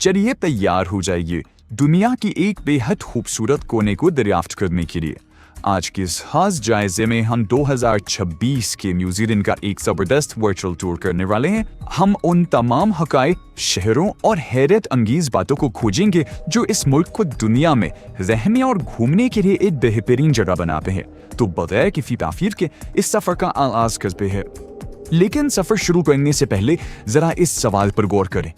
चलिए तैयार हो जाइए दुनिया की एक बेहद खूबसूरत कोने को दरियाफ्त करने के लिए। आज के इस खास जायजे में हम 2026 के न्यूजीलैंड का एक जबरदस्त वर्चुअल टूर करने वाले हैं। हम उन तमाम हकाइक, शहरों और हैरत अंगेज बातों को खोजेंगे जो इस मुल्क को दुनिया में रहने और घूमने के लिए एक बेहतरीन जगह बनाते हैं। तो बगैर किसी ताखीर के इस सफर का आगाज करते हैं। लेकिन सफर शुरू करने से पहले जरा इस सवाल पर गौर करें,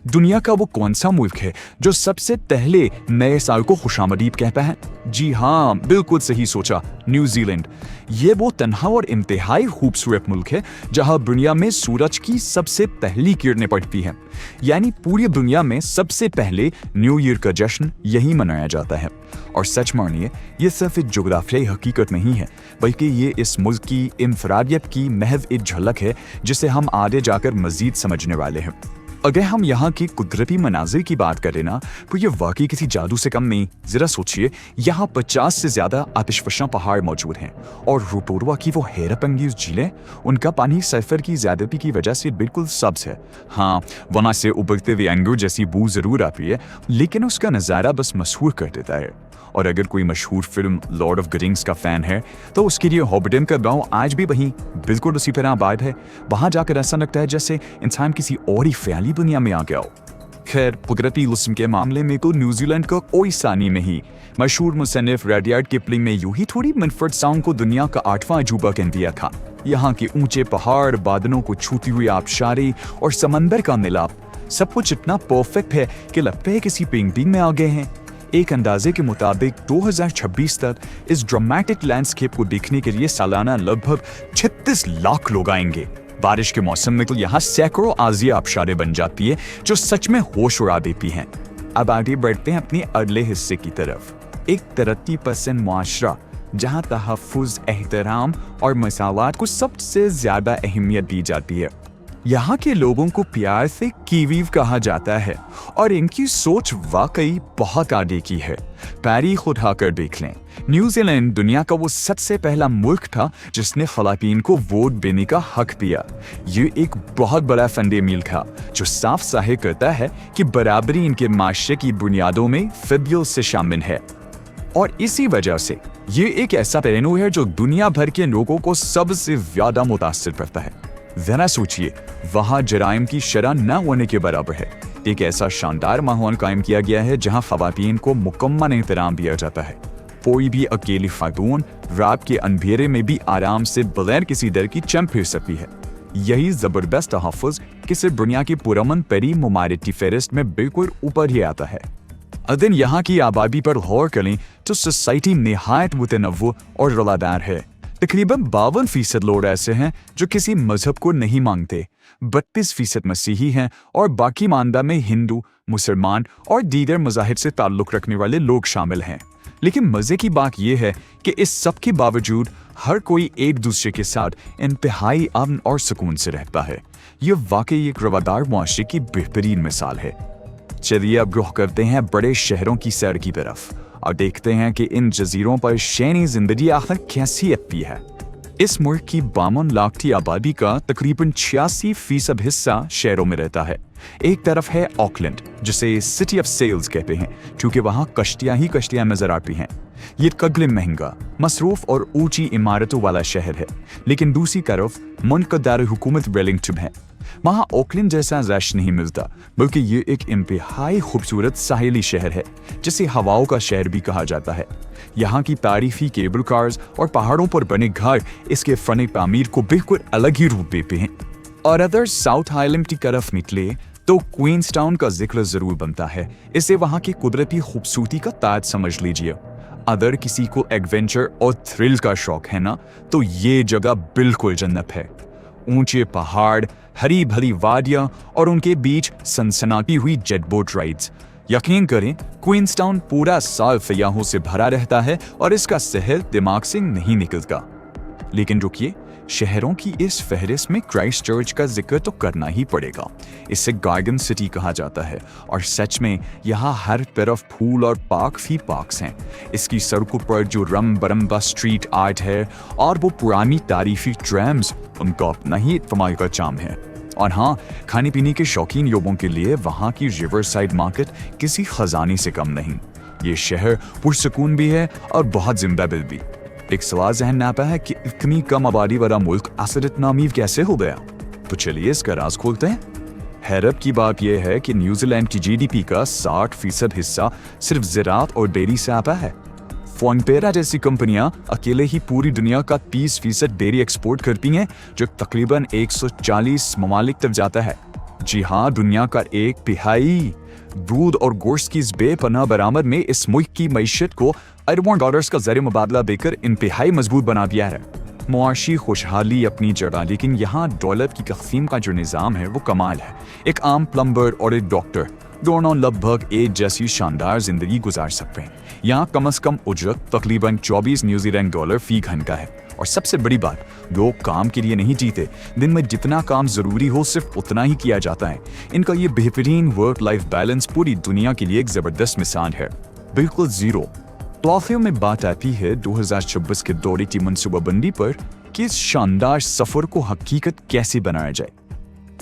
दुनिया का वो कौन सा मुल्क है जो सबसे पहले नए साल को खुशामदीद कहता है? जी हाँ, बिल्कुल सही सोचा, न्यूजीलैंड। ये वो तन्हा और इंतहाई खूबसूरत मुल्क है जहाँ दुनिया में सूरज की सबसे पहली किरणें पड़ती हैं। यानी पूरी दुनिया में सबसे पहले न्यू ईयर का जश्न यही मनाया जाता है। और सच मानिए, ये सिर्फ एक जोग्राफियाई हकीकत नहीं है, बल्कि ये इस मुल्क की इंफरादियत की महज एक झलक है जिसे हम आगे जाकर मजीद समझने वाले हैं। अगर हम यहाँ की कुदरती मनाजिर की बात करें ना, तो ये वाकई किसी जादू से कम नहीं। जरा सोचिए, यहाँ 50 से ज्यादा आतिशफशा पहाड़ मौजूद हैं और रोटोरवा की वो हैरत अंगेज झीलें, उनका पानी सल्फर की ज्यादती की वजह से बिल्कुल सब्ज है। हाँ, वहाँ से उबलते हुए अंगूर जैसी बू जरूर आती है, लेकिन उसका नज़ारा बस मशहूर कर देता है। और अगर कोई मशहूर film Lord of the rings का फैन है तो उसके लिए हॉबिटन का गांव आज भी वहीं बिल्कुल उसी तरह आबाद है। वहां जाकर ऐसा लगता है जैसे इंसान किसी और ही ख्याली दुनिया में आ गया हो। खैर, कुदरती हुस्न के मामले में तो न्यूजीलैंड का कोई सानी नहीं। मशहूर मुसन्निफ रुडयार्ड किपलिंग ने यूं ही थोड़ी मिडफोर्ड साउंड को दुनिया का 8वां अजूबा कह दिया था। यहाँ के ऊंचे पहाड़, बादलों को छूती हुई आबशारी और समंदर का मिलाप, सब कुछ इतना परफेक्ट है कि लगता है किसी पेंटिंग में आ गए हैं। एक अंदाजे के मुताबिक 2026 तक इस ड्रामेटिक लैंडस्केप को देखने के लिए सालाना लगभग 36 लाख लोग आएंगे। बारिश के मौसम में तो यहाँ सैकड़ों आजिया आबशारें बन जाती है जो सच में होश उड़ा देती हैं। अब आगे बढ़ते हैं अपने अगले हिस्से की तरफ। एक तरक्की पसंद मुआशरा जहाँ तहफ़्फ़ुज़, एहतराम और मसावात को सबसे ज्यादा अहमियत दी जाती है। यहाँ के लोगों को प्यार से कीवीव कहा जाता है और इनकी सोच वाकई बहुत आगे की है। तारीख उठाकर देख लें, न्यूजीलैंड दुनिया का वो सबसे पहला मुल्क था जिसने ख़वातीन को वोट देने का हक दिया। ये एक बहुत बड़ा फंडे मील था जो साफ ज़ाहिर करता है कि बराबरी इनके माशरे की बुनियादों में फिदियों से शामिल है। और इसी वजह से ये एक ऐसा पहलू है जो दुनिया भर के लोगों को सबसे ज्यादा मुतासिर करता है। जरा सोचिए, वहाँ जराइम की शरह न होने के बराबर है। एक ऐसा शानदार माहौल कायम किया गया है जहाँ ख़वातीन को मुकम्मल एहतराम दिया जाता है। कोई भी अकेली खातून रात के अंधेरे में भी आराम से बगैर किसी डर की चम फिर सकती है। यही जबरदस्त तहफ़्फ़ुज़ किसी दुनिया की पुरअमन तरीन ममालिक की फहरिस्त में बिल्कुल ऊपर ही आता है। अगर यहाँ की आबादी पर गौर करें तो सोसाइटी निहायत मुतनव्वु और रलादार है। तकरीबन 52% लोग ऐसे हैं जो किसी मजहब को नहीं मांगते, 32% मसीही हैं और बाकी मानदा में हिंदू, मुसलमान और दीगर मज़ाहिब से ताल्लुक़ रखने वाले लोग शामिल हैं। लेकिन मज़े की बात यह है कि इस सब के बावजूद हर कोई एक दूसरे के साथ इंतहाई अमन और सुकून से रहता है। ये वाकई एक रवादार मुआशरे की बेहतरीन मिसाल है। चलिए अब रुख करते हैं बड़े शहरों की सैर की तरफ और देखते हैं कि इन जजीरों पर शहरी जिंदगी आखिर कैसी अपनी है। इस मुल्क की 52 लाख की आबादी का तकरीबन 86% हिस्सा शहरों में रहता है। एक तरफ है ऑकलैंड, जिसे सिटी ऑफ सेल्स कहते हैं क्योंकि वहाँ कश्तियाँ ही कश्तियाँ नजर आती हैं। ये कगले महंगा, मसरूफ और ऊंची इमारतों वाला शहर है। लेकिन दूसरी तरफ मुल्क का दार हुकूमत वेलिंगटन है। वहाँ ऑकलैंड जैसा रश नहीं मिलता, बल्कि ये एक इंतहाई खूबसूरत साहिली शहर है जिसे हवाओं का शहर भी कहा जाता है। यहाँ की तारीफी केबल कार्स और पहाड़ों पर बने घर इसके फन तामीर को बिल्कुल अलग ही रूप देते हैं। और अगर साउथ आइलैंड की तरफ निकले तो क्वींसटाउन का जिक्र जरूर बनता है। इसे वहाँ की कुदरती खूबसूरती का ताज समझ लीजिए। अगर किसी को एडवेंचर और थ्रिल का शौक है ना, तो ये जगह बिल्कुल जन्नत है। ऊंचे पहाड़, हरी भरी वादियां और उनके बीच सनसनाती हुई जेट बोट राइड्स। यकीन करें, क्वींसटाउन पूरा साल सयाहों से भरा रहता है और इसका शहर दिमाग से नहीं निकलता। लेकिन रुकिए, शहरों की इस फहरिस्त में क्राइस्ट चर्च का जिक्र तो करना ही पड़ेगा। इसे गार्डन सिटी कहा जाता है और सच में यहाँ हर तरफ फूल और पार्क ही पार्क्स हैं। इसकी सड़कों पर जो रम बरम्बा स्ट्रीट आर्ट है और वो पुरानी तारीफी ट्रैम्स, उनका अपना ही कमाल का चार्म है। और हाँ, खाने पीने के शौकीन लोगों के लिए वहाँ की रिवर साइड मार्केट किसी खजाने से कम नहीं। ये शहर पुरसकून भी है और बहुत जिंदादिल भी। एक सवाल जहन में आता है कि इतनी कम आबादी वाला मुल्क आखिर इतना अमीर कैसे हो गया? तो चलिए इसका राज खोलते हैं। हैरत की बात यह है कि न्यूजीलैंड की जीडीपी का 60% हिस्सा सिर्फ ज़राअत और डेयरी से आता है। फॉन्टेरा जैसी कंपनियां अकेले ही पूरी दुनिया का 30% डेयरी एक्सपोर्ट करती हैं, जो तकरीबन 140 ममालिक तक जाता है। जी हाँ, दुनिया का 1/3 दूध और गोश्त की इस बेपनाह बरामद में इस मुल्क की मईशत को अरबों डॉलर्स का ज़रिए मुबादला देकर इंतहाई मजबूत बना दिया है। मुआशी खुशहाली अपनी जगह, लेकिन यहाँ दौलत की तक़सीम का जो निज़ाम है वो कमाल है। एक आम प्लम्बर और एक डॉक्टर दोनों लगभग एक जैसी शानदार जिंदगी गुजार सकते हैं। यहाँ कम से कम उजरत तकरीबन 24 न्यूजीलैंड डॉलर फी घंटा है। और सबसे बड़ी बात, लोग काम के लिए नहीं जीते। दिन में जितना काम जरूरी हो सिर्फ उतना ही किया जाता है। इनका ये बेहतरीन वर्क लाइफ बैलेंस पूरी दुनिया के लिए एक जबरदस्त मिसाल है, बिल्कुल जीरो। तो आखिर में बात आती है 2026 के दौरे की मनसूबाबंदी पर कि इस शानदार सफर को हकीकत कैसे बनाया जाए।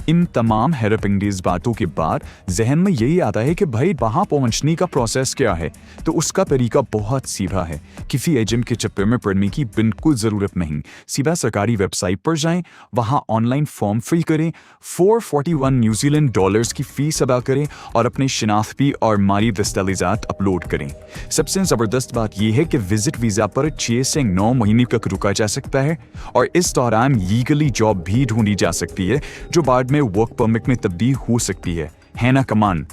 इन तमाम हैरत अंगेज बातों के बाद जहन में यही आता है कि भाई वहाँ पहुँचने का प्रोसेस क्या है। तो उसका तरीका बहुत सीधा है। किसी एजेंट के चक्कर में पड़ने की बिल्कुल ज़रूरत नहीं। सीधा सरकारी वेबसाइट पर जाएं, वहाँ ऑनलाइन फॉर्म फिल करें, 441 न्यूजीलैंड डॉलर्स की फीस अदा करें और अपने शनाख्ती और माली दस्तावेज़ात अपलोड करें। सबसे ज़बरदस्त बात यह है कि विजिट वीज़ा पर 6 से 9 महीने तक रुका जा सकता है और इस दौरान लीगली जॉब भी ढूंढी जा सकती है, जो बाद में वर्क परमिट में तब्दील हो सकती है ना कमान।